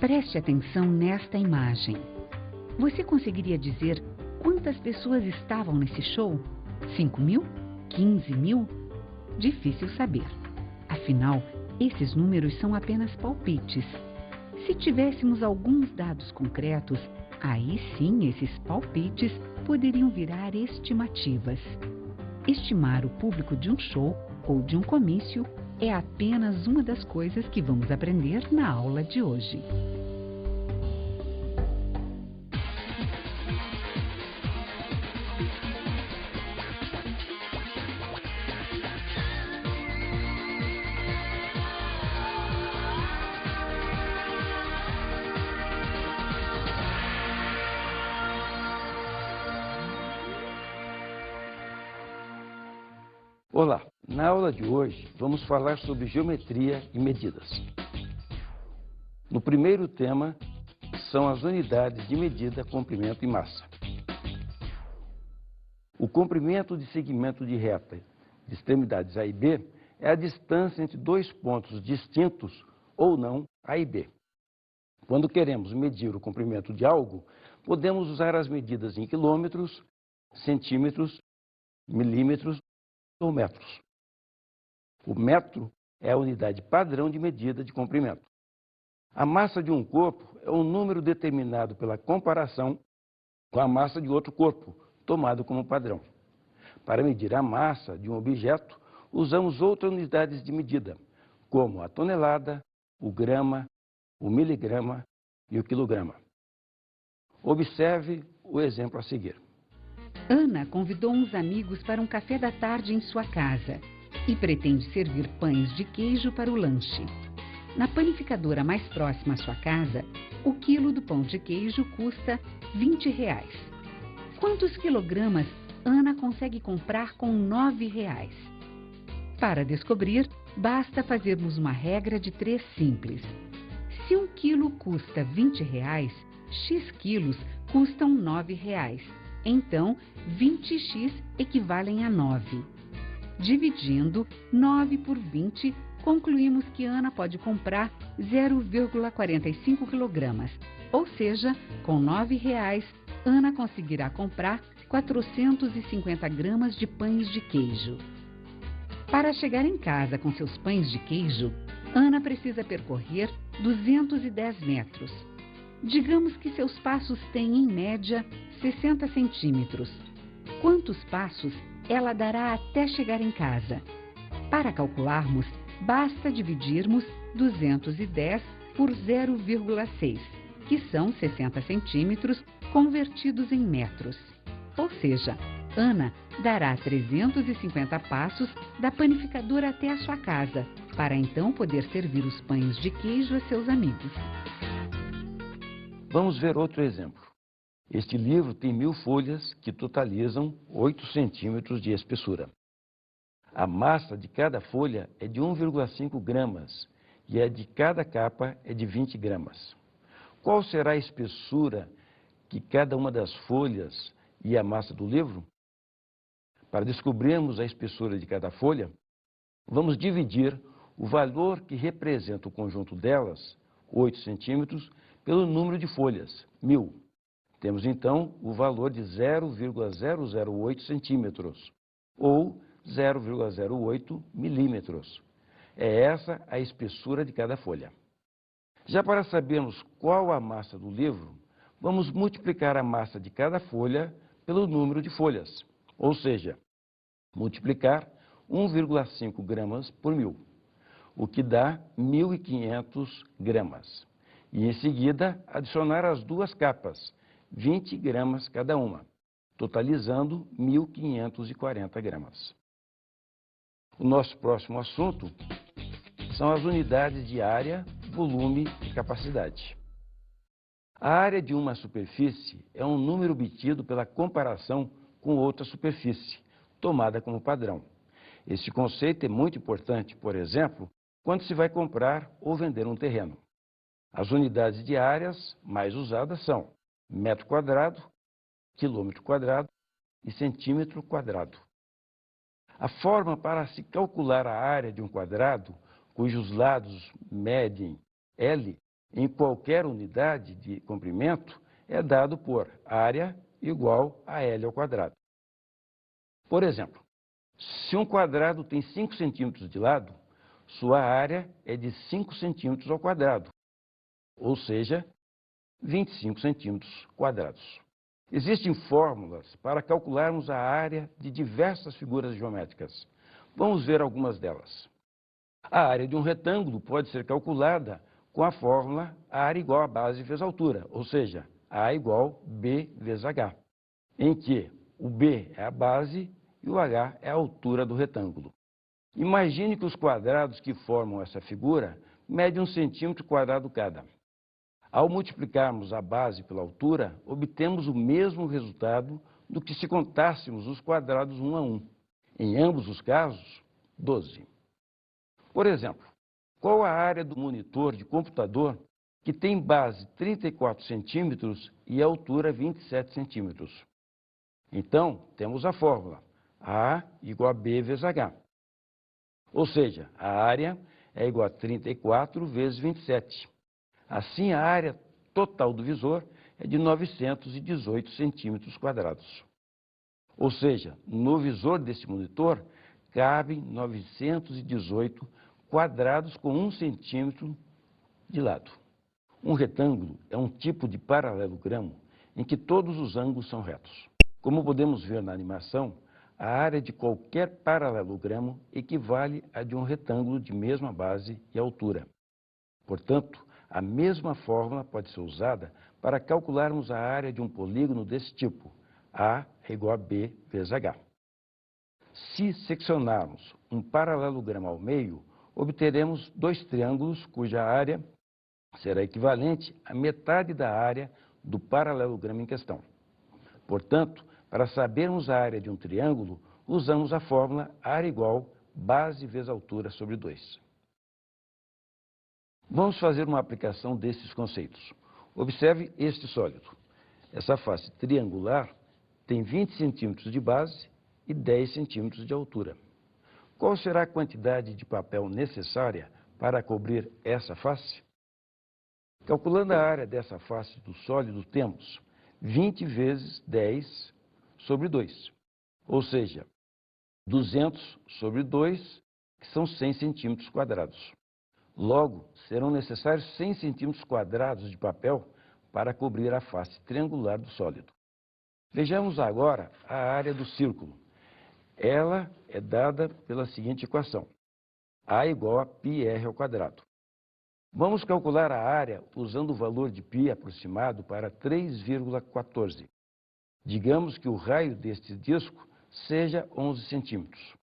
Preste atenção nesta imagem. Você conseguiria dizer quantas pessoas estavam nesse show? 5.000? 15.000? Difícil saber. Afinal, esses números são apenas palpites. Se tivéssemos alguns dados concretos, aí sim esses palpites poderiam virar estimativas. Estimar o público de um show ou de um comício é apenas uma das coisas que vamos aprender na aula de hoje. Olá, na aula de hoje vamos falar sobre geometria e medidas. No primeiro tema são as unidades de medida, comprimento e massa. O comprimento de segmento de reta de extremidades A e B é a distância entre dois pontos distintos ou não A e B. Quando queremos medir o comprimento de algo, podemos usar as medidas em quilômetros, centímetros, milímetros ou metros. O metro é a unidade padrão de medida de comprimento. A massa de um corpo é um número determinado pela comparação com a massa de outro corpo, tomado como padrão. Para medir a massa de um objeto, usamos outras unidades de medida, como a tonelada, o grama, o miligrama e o quilograma. Observe o exemplo a seguir. Ana convidou uns amigos para um café da tarde em sua casa e pretende servir pães de queijo para o lanche. Na panificadora mais próxima à sua casa, o quilo do pão de queijo custa R$20. Quantos quilogramas Ana consegue comprar com R$9? Para descobrir, basta fazermos uma regra de 3 simples. Se 1 quilo custa R$20, X quilos custam R$9. Então, 20x equivalem a 9. Dividindo 9 por 20, concluímos que Ana pode comprar 0,45 kg. Ou seja, com R$9, Ana conseguirá comprar 450 gramas de pães de queijo. Para chegar em casa com seus pães de queijo, Ana precisa percorrer 210 metros. Digamos que seus passos têm, em média, 60 centímetros. Quantos passos ela dará até chegar em casa? Para calcularmos, basta dividirmos 210 por 0,6, que são 60 centímetros convertidos em metros. Ou seja, Ana dará 350 passos da panificadora até a sua casa, para então poder servir os pães de queijo a seus amigos. Vamos ver outro exemplo. Este livro tem 1000 folhas que totalizam 8 centímetros de espessura. A massa de cada folha é de 1,5 gramas e a de cada capa é de 20 gramas. Qual será a espessura que cada uma das folhas e a massa do livro? Para descobrirmos a espessura de cada folha, vamos dividir o valor que representa o conjunto delas, 8 centímetros, pelo número de folhas, 1000. Temos então o valor de 0,008 centímetros, ou 0,08 milímetros. É essa a espessura de cada folha. Já para sabermos qual a massa do livro, vamos multiplicar a massa de cada folha pelo número de folhas, ou seja, multiplicar 1,5 gramas por 1000, o que dá 1.500 gramas. E em seguida adicionar as duas capas, 20 gramas cada uma, totalizando 1.540 gramas. O nosso próximo assunto são as unidades de área, volume e capacidade. A área de uma superfície é um número obtido pela comparação com outra superfície, tomada como padrão. Este conceito é muito importante, por exemplo, quando se vai comprar ou vender um terreno. As unidades de áreas mais usadas são metro quadrado, quilômetro quadrado e centímetro quadrado. A forma para se calcular a área de um quadrado, cujos lados medem L, em qualquer unidade de comprimento é dado por área igual a L ao quadrado. Por exemplo, se um quadrado tem 5 centímetros de lado, sua área é de 5 centímetros ao quadrado, ou seja, 25 centímetros quadrados. Existem fórmulas para calcularmos a área de diversas figuras geométricas. Vamos ver algumas delas. A área de um retângulo pode ser calculada com a fórmula área igual a base vezes altura, ou seja, A igual B vezes H, em que o B é a base e o H é a altura do retângulo. Imagine que os quadrados que formam essa figura medem 1 centímetro quadrado cada. Ao multiplicarmos a base pela altura, obtemos o mesmo resultado do que se contássemos os quadrados um a um. Em ambos os casos, 12. Por exemplo, qual a área do monitor de computador que tem base 34 centímetros e altura 27 centímetros? Então, temos a fórmula A igual a B vezes H. Ou seja, a área é igual a 34 vezes 27. Assim, a área total do visor é de 918 centímetros quadrados. Ou seja, no visor desse monitor cabem 918 quadrados com 1 centímetro de lado. Um retângulo é um tipo de paralelogramo em que todos os ângulos são retos. Como podemos ver na animação, a área de qualquer paralelogramo equivale à de um retângulo de mesma base e altura. Portanto, a mesma fórmula pode ser usada para calcularmos a área de um polígono desse tipo. A é igual a B vezes H. Se seccionarmos um paralelogramo ao meio, obteremos 2 triângulos cuja área será equivalente à metade da área do paralelogramo em questão. Portanto, para sabermos a área de um triângulo, usamos a fórmula área igual base vezes altura sobre 2. Vamos fazer uma aplicação desses conceitos. Observe este sólido. Essa face triangular tem 20 centímetros de base e 10 centímetros de altura. Qual será a quantidade de papel necessária para cobrir essa face? Calculando a área dessa face do sólido, temos 20 vezes 10 sobre 2, ou seja, 200 sobre 2, que são 100 centímetros quadrados. Logo, serão necessários 100 centímetros quadrados de papel para cobrir a face triangular do sólido. Vejamos agora a área do círculo. Ela é dada pela seguinte equação: A igual a πr ao quadrado. Vamos calcular a área usando o valor de π aproximado para 3,14. Digamos que o raio deste disco seja 11 centímetros.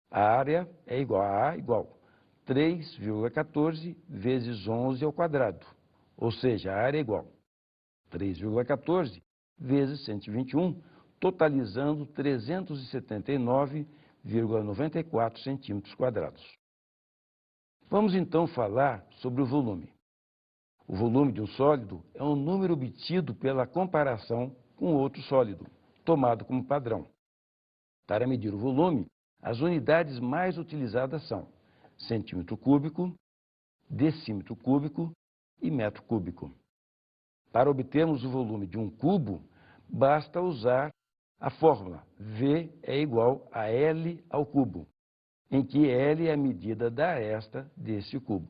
A área é igual a A igual 3,14 vezes 11 ao quadrado, ou seja, a área é igual 3,14 vezes 121, totalizando 379,94 centímetros quadrados. Vamos então falar sobre o volume. O volume de um sólido é um número obtido pela comparação com outro sólido, tomado como padrão. Para medir o volume, as unidades mais utilizadas são centímetro cúbico, decímetro cúbico e metro cúbico. Para obtermos o volume de um cubo, basta usar a fórmula V é igual a L ao cubo, em que L é a medida da aresta desse cubo.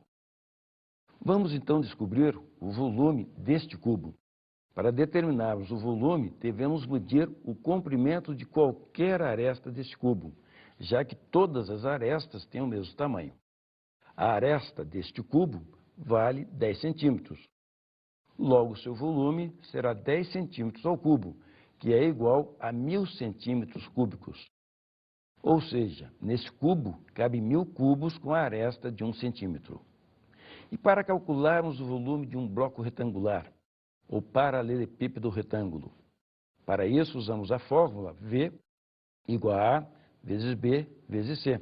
Vamos então descobrir o volume deste cubo. Para determinarmos o volume, devemos medir o comprimento de qualquer aresta deste cubo, já que todas as arestas têm o mesmo tamanho. A aresta deste cubo vale 10 centímetros. Logo, seu volume será 10 centímetros ao cubo, que é igual a 1000 centímetros cúbicos. Ou seja, nesse cubo cabe 1000 cubos com a aresta de 1 centímetro. E para calcularmos o volume de um bloco retangular, ou paralelepípedo retângulo, para isso usamos a fórmula V igual a A vezes B vezes C,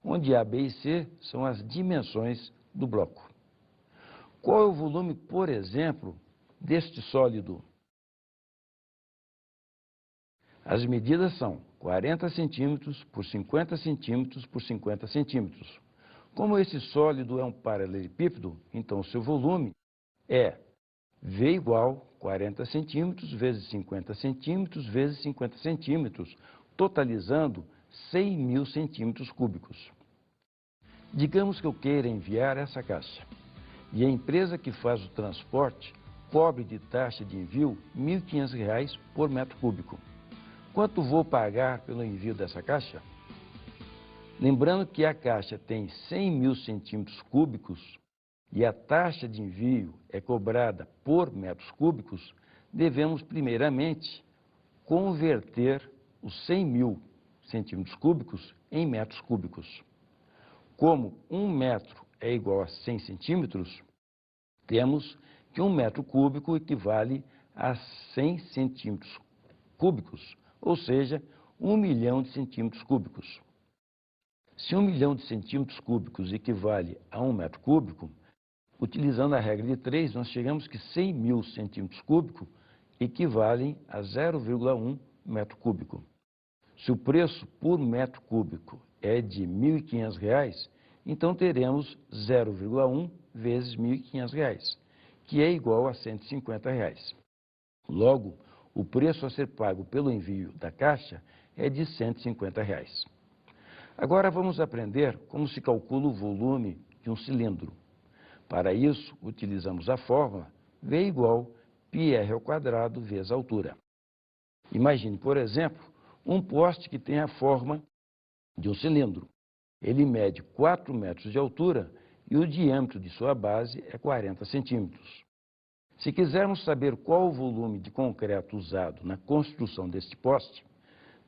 onde A, B e C são as dimensões do bloco. Qual é o volume, por exemplo, deste sólido? As medidas são 40 centímetros por 50 centímetros por 50 centímetros. Como esse sólido é um paralelepípedo, então seu volume é V igual 40 centímetros vezes 50 centímetros vezes 50 centímetros, totalizando 100.000 centímetros cúbicos. Digamos que eu queira enviar essa caixa e a empresa que faz o transporte cobre de taxa de envio R$ 1.500 por metro cúbico. Quanto vou pagar pelo envio dessa caixa? Lembrando que a caixa tem 100.000 centímetros cúbicos e a taxa de envio é cobrada por metros cúbicos, devemos primeiramente converter os 100.000 centímetros cúbicos em metros cúbicos. Como 1 metro é igual a 100 centímetros, temos que 1 metro cúbico equivale a 100 centímetros cúbicos, ou seja, 1 milhão de centímetros cúbicos. Se 1 milhão de centímetros cúbicos equivale a 1 metro cúbico, utilizando a regra de 3, nós chegamos que 100.000 centímetros cúbicos equivalem a 0,1 metro cúbico. Se o preço por metro cúbico é de R$ 1.500, então teremos 0,1 vezes R$ 1.500, que é igual a R$ 150. Logo, o preço a ser pago pelo envio da caixa é de R$ 150. Agora vamos aprender como se calcula o volume de um cilindro. Para isso, utilizamos a fórmula V igual πr² vezes a altura. Imagine, por exemplo, um poste que tem a forma de um cilindro. Ele mede 4 metros de altura e o diâmetro de sua base é 40 centímetros. Se quisermos saber qual o volume de concreto usado na construção deste poste,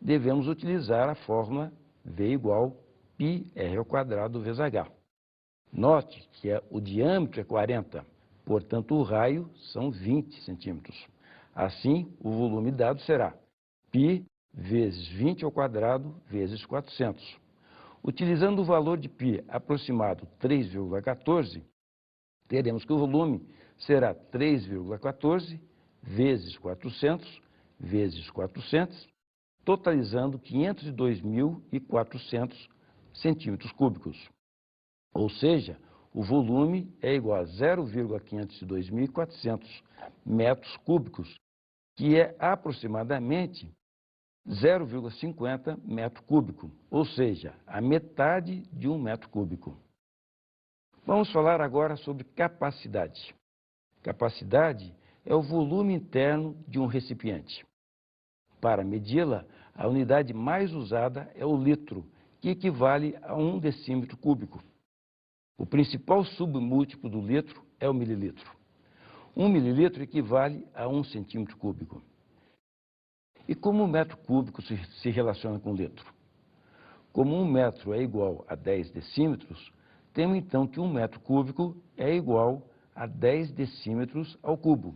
devemos utilizar a fórmula V igual πr² vezes h. Note que o diâmetro é 40, portanto o raio são 20 centímetros. Assim, o volume dado será π vezes 20² vezes 400. Utilizando o valor de π aproximado 3,14, teremos que o volume será 3,14 vezes 400 vezes 400, totalizando 502.400 centímetros cúbicos. Ou seja, o volume é igual a 0,502.400 metros cúbicos, que é aproximadamente 0,50 metro cúbico, ou seja, a metade de 1 metro cúbico. Vamos falar agora sobre capacidade. Capacidade é o volume interno de um recipiente. Para medi-la, a unidade mais usada é o litro, que equivale a 1 decímetro cúbico. O principal submúltiplo do litro é o mililitro. 1 mililitro equivale a 1 centímetro cúbico. E como o metro cúbico se relaciona com o litro? Como 1 metro é igual a 10 decímetros, temos então que 1 metro cúbico é igual a 10 decímetros ao cubo.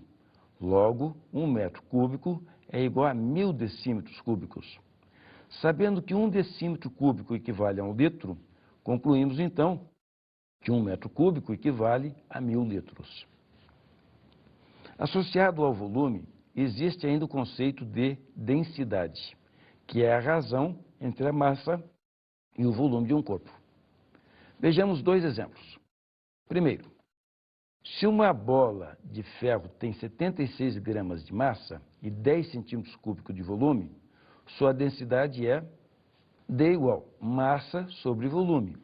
Logo, 1 metro cúbico é igual a 1.000 decímetros cúbicos. Sabendo que 1 decímetro cúbico equivale a 1 litro, concluímos então que 1 metro cúbico equivale a 1.000 litros. Associado ao volume, existe ainda o conceito de densidade, que é a razão entre a massa e o volume de um corpo. Vejamos 2 exemplos. Primeiro, se uma bola de ferro tem 76 gramas de massa e 10 centímetros cúbicos de volume, sua densidade é D igual massa sobre volume.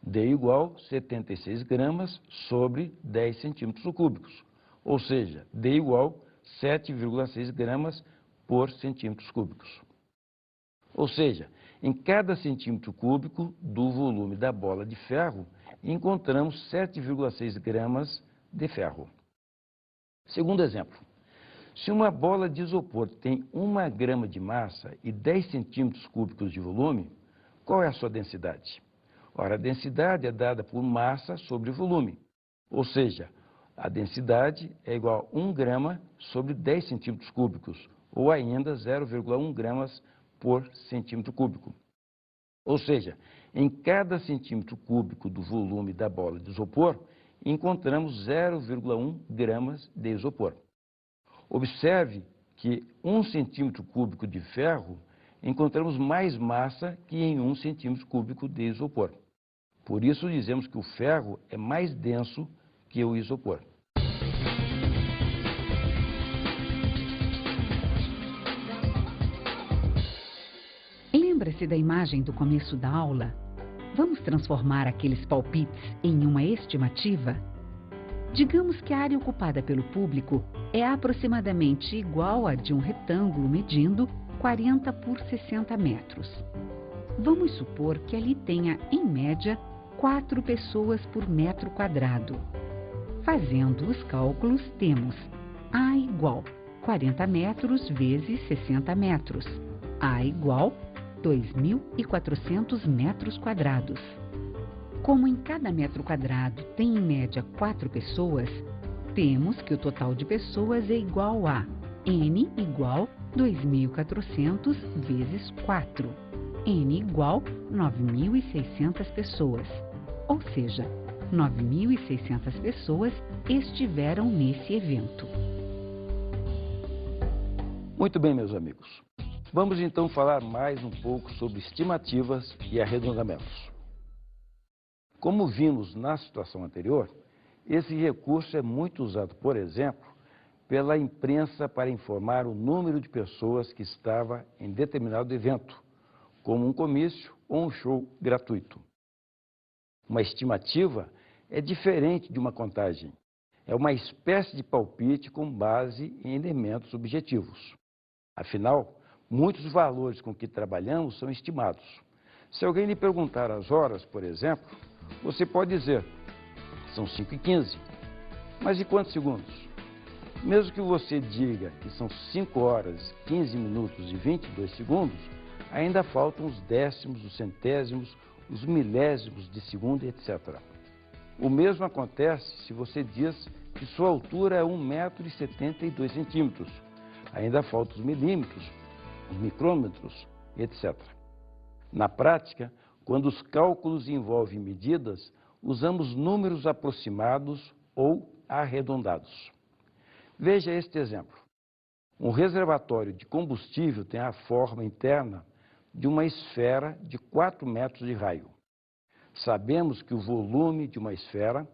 D igual 76 gramas sobre 10 centímetros cúbicos, ou seja, D igual 7,6 gramas por centímetros cúbicos. Ou seja, em cada centímetro cúbico do volume da bola de ferro, encontramos 7,6 gramas de ferro. Segundo exemplo, se uma bola de isopor tem 1 grama de massa e 10 centímetros cúbicos de volume, qual é a sua densidade? Ora, a densidade é dada por massa sobre volume, ou seja, a densidade é igual a 1 grama sobre 10 centímetros cúbicos, ou ainda 0,1 gramas por centímetro cúbico. Ou seja, em cada centímetro cúbico do volume da bola de isopor, encontramos 0,1 gramas de isopor. Observe que 1 centímetro cúbico de ferro encontramos mais massa que em 1 centímetro cúbico de isopor. Por isso dizemos que o ferro é mais denso que o isopor. Lembra-se da imagem do começo da aula? Vamos transformar aqueles palpites em uma estimativa? Digamos que a área ocupada pelo público é aproximadamente igual à de um retângulo medindo 40 por 60 metros. Vamos supor que ali tenha, em média, 4 pessoas por metro quadrado. Fazendo os cálculos, temos A igual 40 metros vezes 60 metros. A igual 2.400 metros quadrados. Como em cada metro quadrado tem em média 4 pessoas, temos que o total de pessoas é igual a N igual 2.400 vezes 4. N igual 9.600 pessoas. Ou seja, 9.600 pessoas estiveram nesse evento. Muito bem, meus amigos. Vamos então falar mais um pouco sobre estimativas e arredondamentos. Como vimos na situação anterior, esse recurso é muito usado, por exemplo, pela imprensa para informar o número de pessoas que estava em determinado evento, como um comício ou um show gratuito. Uma estimativa é diferente de uma contagem. É uma espécie de palpite com base em elementos objetivos. Afinal, muitos valores com que trabalhamos são estimados. Se alguém lhe perguntar as horas, por exemplo, você pode dizer, são 5h15. Mas e quantos segundos? Mesmo que você diga que são 5 horas, 15 minutos e 22 segundos, ainda faltam os décimos, os centésimos, os milésimos de segundo, etc. O mesmo acontece se você diz que sua altura é 1,72 m. Ainda faltam os milímetros, os micrômetros, etc. Na prática, quando os cálculos envolvem medidas, usamos números aproximados ou arredondados. Veja este exemplo. Um reservatório de combustível tem a forma interna de uma esfera de 4 metros de raio. Sabemos que o volume de uma esfera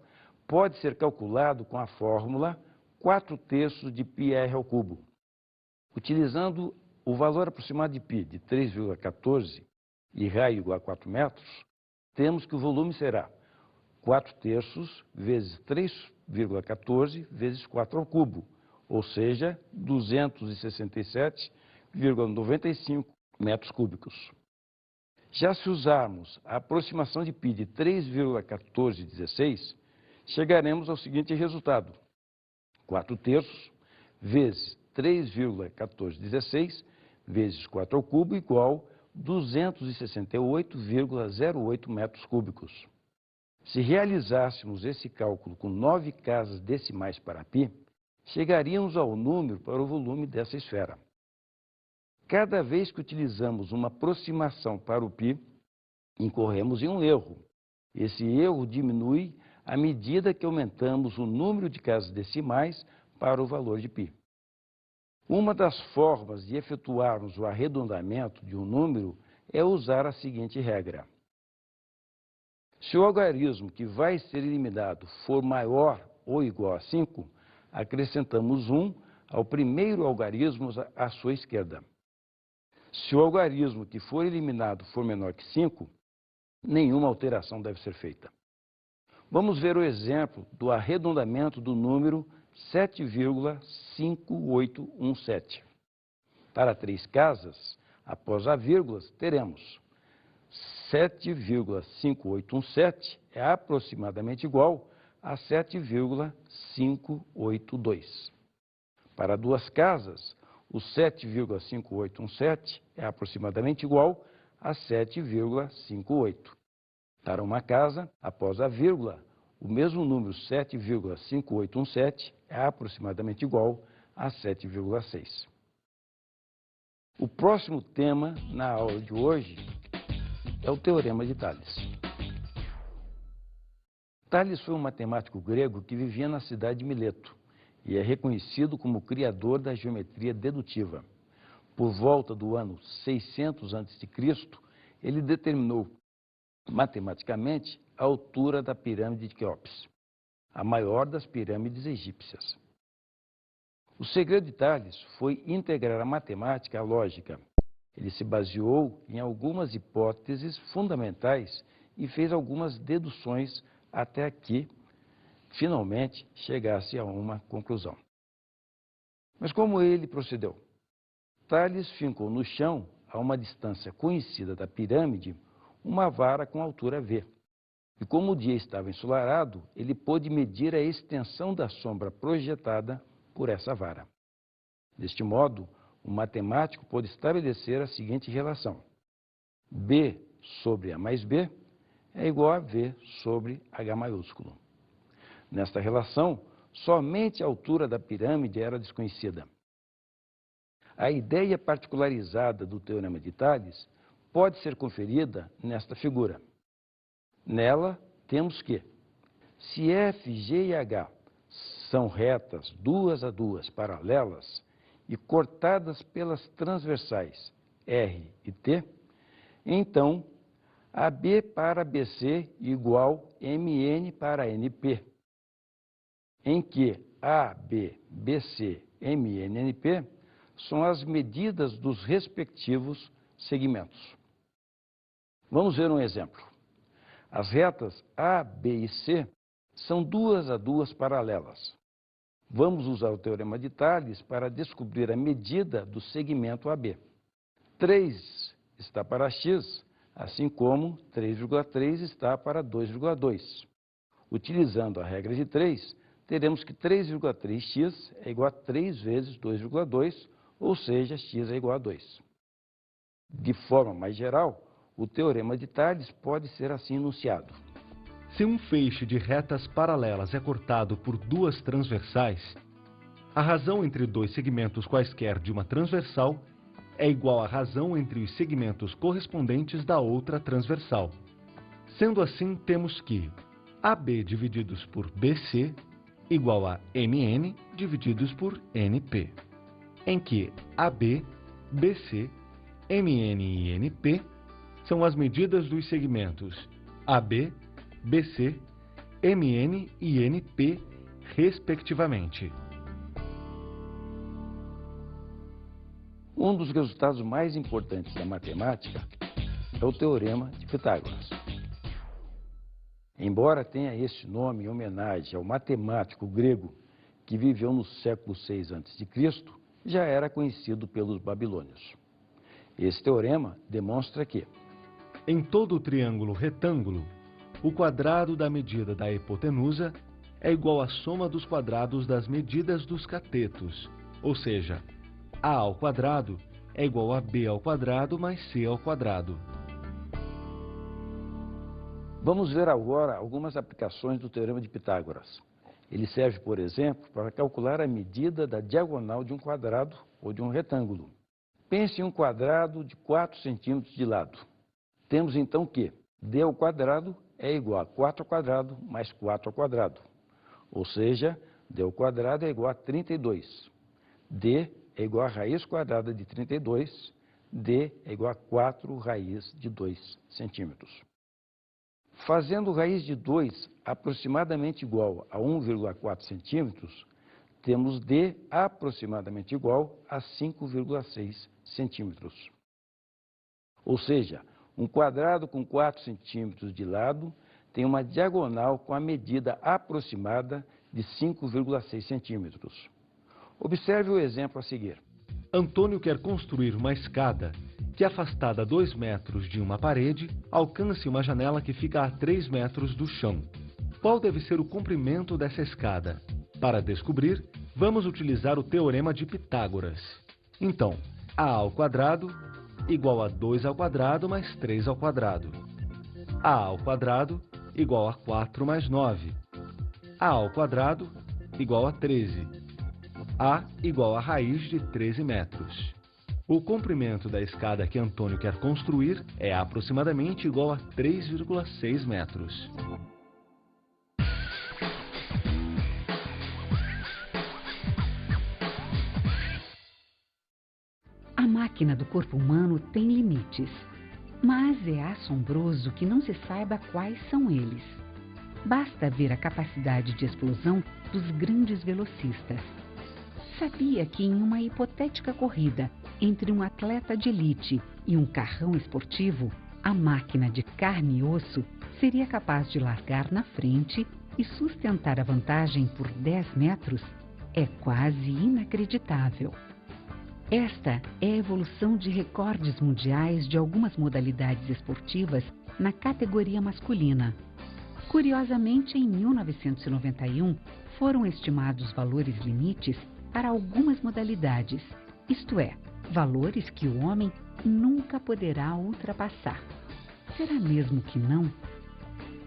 pode ser calculado com a fórmula 4/3 de πr ao cubo. Utilizando o valor aproximado de π de 3,14 e raio igual a 4 metros, temos que o volume será 4/3 vezes 3,14 vezes 4 ao cubo, ou seja, 267,95 metros cúbicos. Já se usarmos a aproximação de π de 3,1416, chegaremos ao seguinte resultado: 4/3 vezes 3,1416 vezes 4 ao cubo igual 268,08 metros cúbicos. Se realizássemos esse cálculo com 9 casas decimais para π, chegaríamos ao número para o volume dessa esfera. Cada vez que utilizamos uma aproximação para o π, incorremos em um erro. Esse erro diminui à medida que aumentamos o número de casas decimais para o valor de π. Uma das formas de efetuarmos o arredondamento de um número é usar a seguinte regra. Se o algarismo que vai ser eliminado for maior ou igual a 5, acrescentamos 1 ao primeiro algarismo à sua esquerda. Se o algarismo que for eliminado for menor que 5, nenhuma alteração deve ser feita. Vamos ver o exemplo do arredondamento do número 7,5817. Para 3 casas, após a vírgula, teremos 7,5817 é aproximadamente igual a 7,582. Para 2 casas, o 7,5817 é aproximadamente igual a 7,58. Para uma casa, após a vírgula, o mesmo número 7,5817 é aproximadamente igual a 7,6. O próximo tema na aula de hoje é o Teorema de Tales. Tales foi um matemático grego que vivia na cidade de Mileto e é reconhecido como o criador da geometria dedutiva. Por volta do ano 600 a.C., ele determinou matematicamente a altura da pirâmide de Quéops, a maior das pirâmides egípcias. O segredo de Tales foi integrar a matemática à lógica. Ele se baseou em algumas hipóteses fundamentais e fez algumas deduções até que, finalmente, chegasse a uma conclusão. Mas como ele procedeu? Tales fincou no chão, a uma distância conhecida da pirâmide, uma vara com altura V. E como o dia estava ensolarado, ele pôde medir a extensão da sombra projetada por essa vara. Deste modo, o matemático pôde estabelecer a seguinte relação: B sobre A mais B é igual a V sobre H maiúsculo. Nesta relação, somente a altura da pirâmide era desconhecida. A ideia particularizada do Teorema de Tales pode ser conferida nesta figura. Nela, temos que, se F, G e H são retas duas a duas paralelas e cortadas pelas transversais R e T, então AB para BC igual MN para NP, em que AB, BC, MN e NP são as medidas dos respectivos segmentos. Vamos ver um exemplo. As retas A, B e C são duas a duas paralelas. Vamos usar o Teorema de Tales para descobrir a medida do segmento AB. 3 está para x, assim como 3,3 está para 2,2. Utilizando a regra de 3, teremos que 3,3x é igual a 3 vezes 2,2, ou seja, x é igual a 2. De forma mais geral, o Teorema de Tales pode ser assim enunciado. Se um feixe de retas paralelas é cortado por duas transversais, a razão entre dois segmentos quaisquer de uma transversal é igual à razão entre os segmentos correspondentes da outra transversal. Sendo assim, temos que AB divididos por BC igual a MN divididos por NP, em que AB, BC, MN e NP são as medidas dos segmentos AB, BC, MN e NP, respectivamente. Um dos resultados mais importantes da matemática é o Teorema de Pitágoras. Embora tenha este nome em homenagem ao matemático grego que viveu no século VI a.C., já era conhecido pelos babilônios. Esse teorema demonstra que, em todo o triângulo retângulo, o quadrado da medida da hipotenusa é igual à soma dos quadrados das medidas dos catetos, ou seja, A ao quadrado é igual a B ao quadrado mais C ao quadrado. Vamos ver agora algumas aplicações do Teorema de Pitágoras. Ele serve, por exemplo, para calcular a medida da diagonal de um quadrado ou de um retângulo. Pense em um quadrado de 4 centímetros de lado. Temos então que D ao quadrado é igual a 4 ao quadrado mais 4 ao quadrado. Ou seja, D ao quadrado é igual a 32. D é igual a raiz quadrada de 32. D é igual a 4 raiz de 2 centímetros. Fazendo raiz de 2 aproximadamente igual a 1,4 centímetros, temos D aproximadamente igual a 5,6 centímetros. Ou seja, um quadrado com 4 centímetros de lado tem uma diagonal com a medida aproximada de 5,6 centímetros. Observe o exemplo a seguir. Antônio quer construir uma escada que, afastada 2 metros de uma parede, alcance uma janela que fica a 3 metros do chão. Qual deve ser o comprimento dessa escada? Para descobrir, vamos utilizar o Teorema de Pitágoras. Então, A ao quadrado igual a 2 ao quadrado mais 3 ao quadrado. A ao quadrado igual a 4 mais 9. A ao quadrado igual a 13. A igual a raiz de 13 metros. O comprimento da escada que Antônio quer construir é aproximadamente igual a 3,6 metros. A máquina do corpo humano tem limites, mas é assombroso que não se saiba quais são eles. Basta ver a capacidade de explosão dos grandes velocistas. Sabia que em uma hipotética corrida entre um atleta de elite e um carrão esportivo, a máquina de carne e osso seria capaz de largar na frente e sustentar a vantagem por 10 metros? É quase inacreditável. Esta é a evolução de recordes mundiais de algumas modalidades esportivas na categoria masculina. Curiosamente, em 1991, foram estimados valores limites para algumas modalidades, isto é, valores que o homem nunca poderá ultrapassar. Será mesmo que não?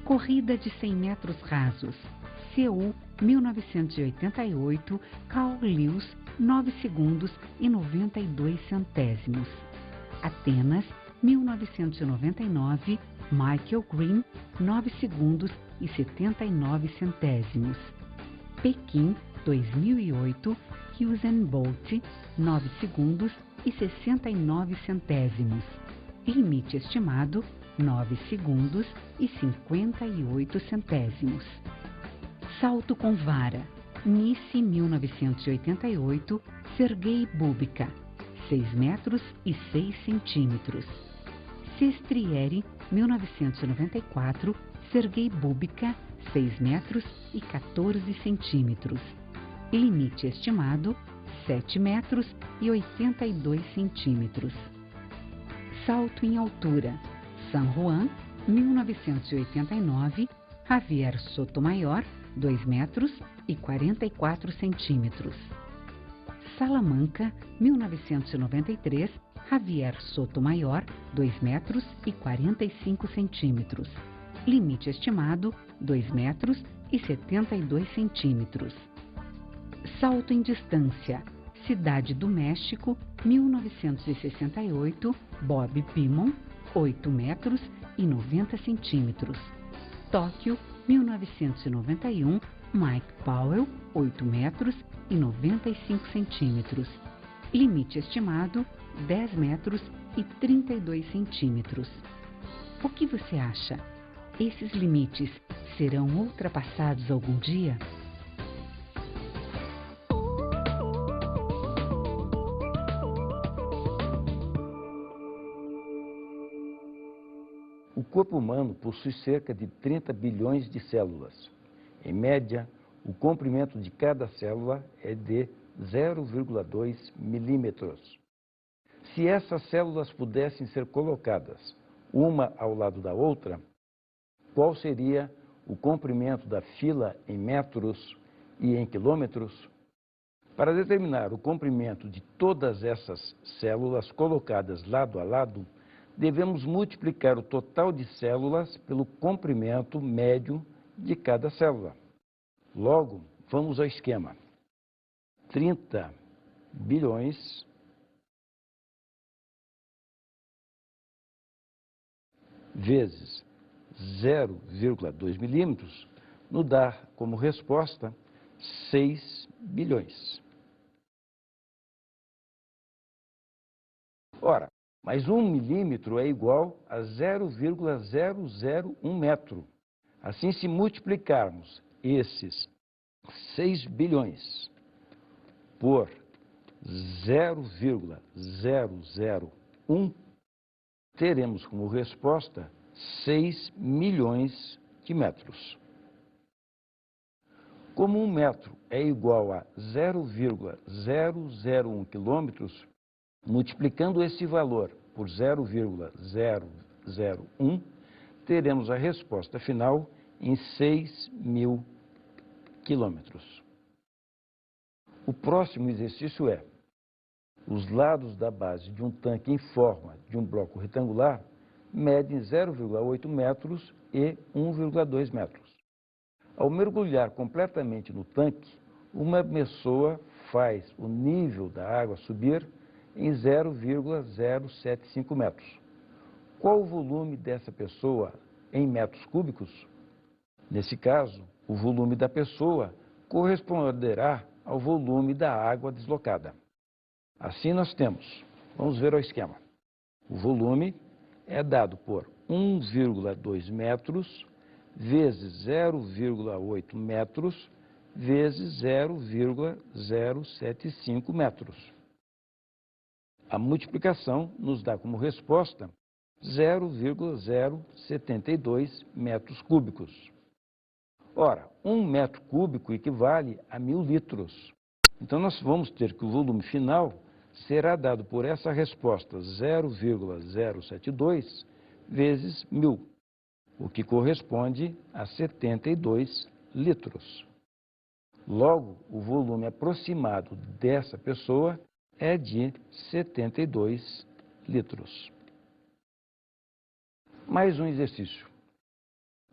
Corrida de 100 metros rasos. Seul, 1988, Carl Lewis, 9 segundos e 92 centésimos. Atenas, 1999, Michael Green, 9 segundos e 79 centésimos. Pequim, 2008, Usain Bolt, 9 segundos e 69 centésimos. Limite estimado, 9 segundos e 58 centésimos. Salto com vara. Nice, 1988, Sergei Bubka, 6 metros e 6 centímetros. Sestriere, 1994, Sergei Bubka, 6 metros e 14 centímetros. Limite estimado, 7 metros e 82 centímetros. Salto em altura. San Juan, 1989, Javier Sotomayor, 2 metros e 44 centímetros. Salamanca, 1993, Javier Sotomayor, 2 metros e 45 centímetros. Limite estimado, 2 metros e 72 centímetros. Salto em distância. Cidade do México, 1968, Bob Beamon, 8 metros e 90 centímetros. Tóquio, 1991, Mike Powell, 8 metros e 95 centímetros. Limite estimado, 10 metros e 32 centímetros. O que você acha? Esses limites serão ultrapassados algum dia? O corpo humano possui cerca de 30 bilhões de células. Em média, o comprimento de cada célula é de 0,2 milímetros. Se essas células pudessem ser colocadas uma ao lado da outra, qual seria o comprimento da fila em metros e em quilômetros? Para determinar o comprimento de todas essas células colocadas lado a lado, devemos multiplicar o total de células pelo comprimento médio de cada célula. Logo, vamos ao esquema. 30 bilhões vezes 0,2 milímetros nos dá como resposta 6 bilhões. Ora, mas 1 milímetro é igual a 0,001 metro. Assim, se multiplicarmos esses 6 bilhões por 0,001, teremos como resposta 6 milhões de metros. Como 1 metro é igual a 0,001 quilômetros, multiplicando esse valor por 0,001, teremos a resposta final em 6.000 quilômetros. O próximo exercício é: os lados da base de um tanque em forma de um bloco retangular medem 0,8 metros e 1,2 metros. Ao mergulhar completamente no tanque, uma pessoa faz o nível da água subir em 0,075 metros. Qual o volume dessa pessoa em metros cúbicos? Nesse caso, o volume da pessoa corresponderá ao volume da água deslocada. Assim nós temos, vamos ver o esquema. O volume é dado por 1,2 metros vezes 0,8 metros vezes 0,075 metros. A multiplicação nos dá como resposta 0,072 metros cúbicos. Ora, 1 metro cúbico equivale a 1000 litros. Então, nós vamos ter que o volume final será dado por essa resposta 0,072 vezes 1000, o que corresponde a 72 litros. Logo, o volume aproximado dessa pessoa é de 72 litros. Mais um exercício.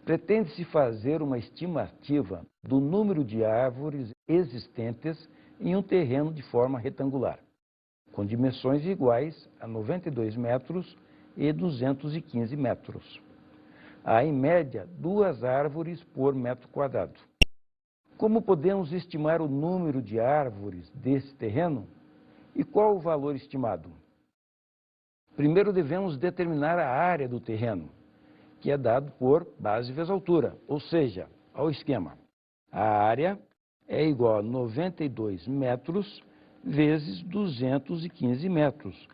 Pretende-se fazer uma estimativa do número de árvores existentes em um terreno de forma retangular, com dimensões iguais a 92 metros e 215 metros. Há, em média, 2 árvores por metro quadrado. Como podemos estimar o número de árvores desse terreno e qual o valor estimado? Primeiro devemos determinar a área do terreno, que é dado por base vezes altura, ou seja, ao esquema. A área é igual a 92 metros vezes 215 metros,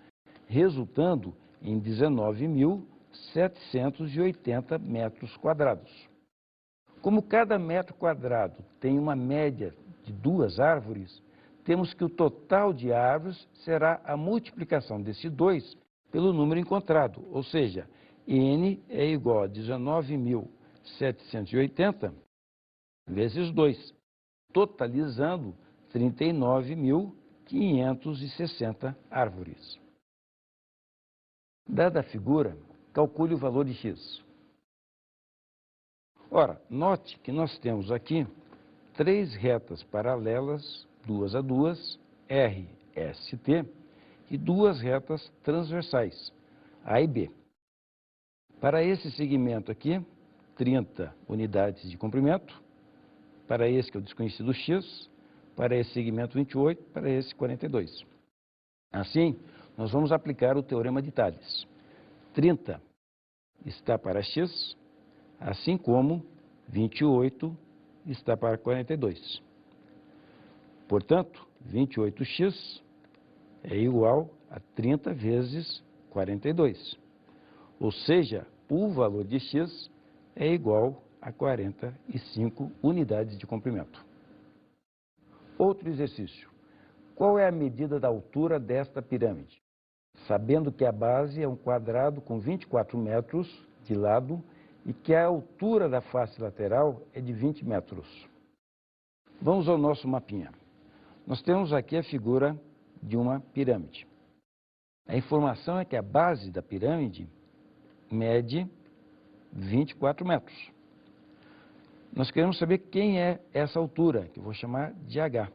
resultando em 19.780 metros quadrados. Como cada metro quadrado tem uma média de 2 árvores, temos que o total de árvores será a multiplicação desse 2 pelo número encontrado, ou seja, N é igual a 19.780 vezes 2, totalizando 39.560 árvores. Dada a figura, calcule o valor de x. Ora, note que nós temos aqui 3 retas paralelas, 2 a 2, R, S, T, e 2 retas transversais, A e B. Para esse segmento aqui, 30 unidades de comprimento, para esse que é o desconhecido x, para esse segmento 28, para esse 42. Assim, nós vamos aplicar o teorema de Thales. 30 está para x, assim como 28 está para 42. Portanto, 28x é igual a 30 vezes 42. Ou seja, o valor de x é igual a 45 unidades de comprimento. Outro exercício. Qual é a medida da altura desta pirâmide? Sabendo que a base é um quadrado com 24 metros de lado e que a altura da face lateral é de 20 metros. Vamos ao nosso mapinha. Nós temos aqui a figura de uma pirâmide. A informação é que a base da pirâmide mede 24 metros. Nós queremos saber quem é essa altura, que eu vou chamar de H.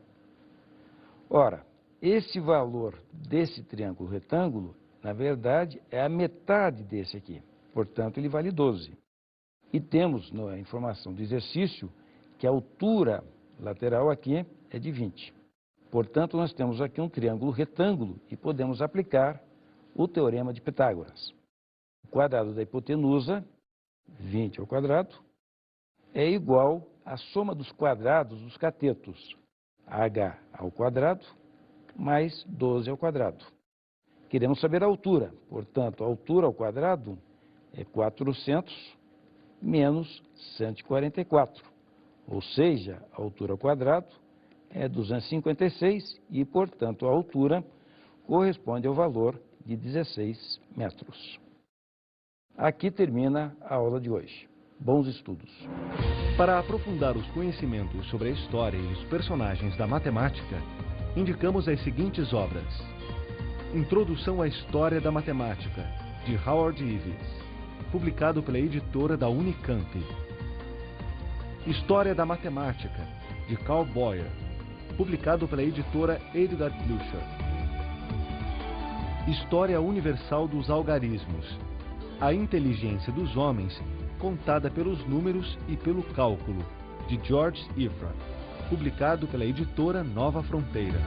Ora, esse valor desse triângulo retângulo, na verdade, é a metade desse aqui. Portanto, ele vale 12. E temos na informação do exercício que a altura lateral aqui é de 20. Portanto, nós temos aqui um triângulo retângulo e podemos aplicar o teorema de Pitágoras. O quadrado da hipotenusa, 20 ao quadrado, é igual à soma dos quadrados dos catetos, h ao quadrado mais 12 ao quadrado. Queremos saber a altura, portanto, a altura ao quadrado é 400 menos 144, ou seja, a altura ao quadrado é 256 e, portanto, a altura corresponde ao valor de 16 metros. Aqui termina a aula de hoje. Bons estudos! Para aprofundar os conhecimentos sobre a história e os personagens da matemática, indicamos as seguintes obras. Introdução à História da Matemática, de Howard Ives, publicado pela editora da Unicamp. História da Matemática, de Carl Boyer, publicado pela editora Edgar Blücher. História Universal dos Algarismos, a inteligência dos homens contada pelos números e pelo cálculo, de George Ifrah, publicado pela editora Nova Fronteira.